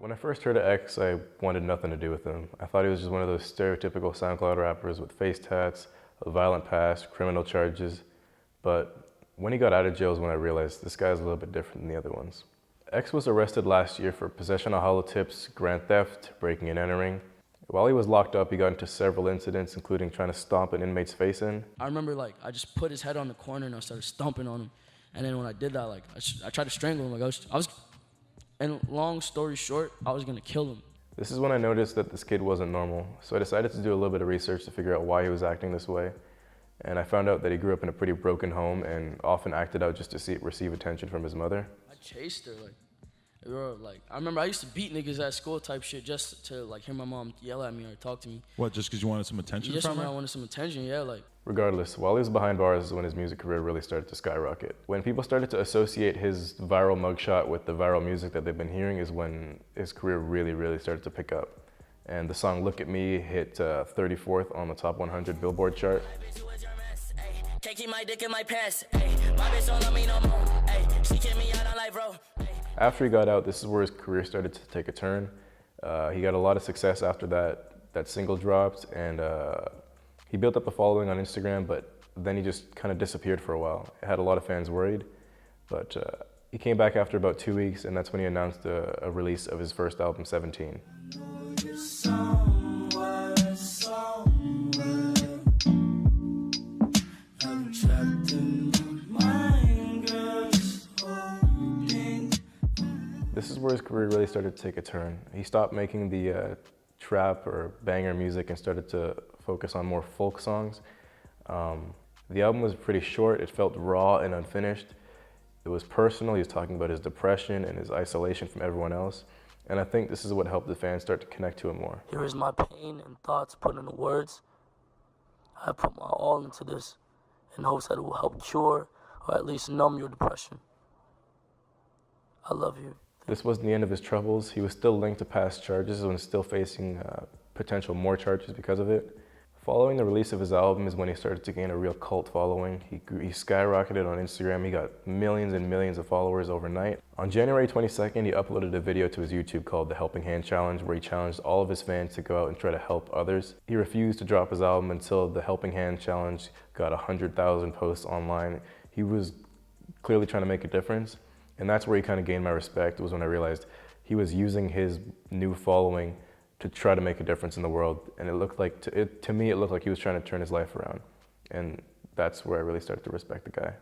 When I first heard of X, I wanted nothing to do with him. I thought he was just one of those stereotypical SoundCloud rappers with face tats, a violent past, criminal charges. But when he got out of jail is when I realized this guy's a little bit different than the other ones. X was arrested last year for possession of hollow tips, grand theft, breaking and entering. While he was locked up, he got into several incidents, including trying to stomp an inmate's face in. I remember I just put his head on the corner and I started stomping on him. And then when I did that, I tried to strangle him. And long story short, I was gonna kill him. This is when I noticed that this kid wasn't normal. So I decided to do a little bit of research to figure out why he was acting this way. And I found out that he grew up in a pretty broken home and often acted out just to receive attention from his mother. I chased her, I remember I used to beat niggas at school type shit just to hear my mom yell at me or talk to me. What, just because you wanted some attention Just from when her? I wanted some attention, yeah, Regardless, while he was behind bars is when his music career really started to skyrocket. When people started to associate his viral mugshot with the viral music that they've been hearing is when his career really started to pick up. And the song Look At Me hit 34th on the top 100 Billboard chart. Can't keep my dick in my pants. My bitch don't love me no more. She kicked me out on life, bro. After he got out, this is where his career started to take a turn. He got a lot of success after that single dropped, and he built up a following on Instagram, but then he just kind of disappeared for a while. It had a lot of fans worried, but he came back after about 2 weeks, and that's when he announced a release of his first album, 17. This is where his career really started to take a turn. He stopped making the trap or banger music and started to focus on more folk songs. The album was pretty short. It felt raw and unfinished. It was personal. He was talking about his depression and his isolation from everyone else. And I think this is what helped the fans start to connect to him more. Here is my pain and thoughts put into words. I put my all into this in hopes that it will help cure or at least numb your depression. I love you. This wasn't the end of his troubles. He was still linked to past charges and was still facing potential more charges because of it. Following the release of his album is when he started to gain a real cult following. He skyrocketed on Instagram. He got millions and millions of followers overnight. On January 22nd, he uploaded a video to his YouTube called The Helping Hand Challenge, where he challenged all of his fans to go out and try to help others. He refused to drop his album until The Helping Hand Challenge got 100,000 posts online. He was clearly trying to make a difference. And that's where he kind of gained my respect. It was when I realized he was using his new following to try to make a difference in the world. And it looked like, to me, it looked like he was trying to turn his life around. And that's where I really started to respect the guy.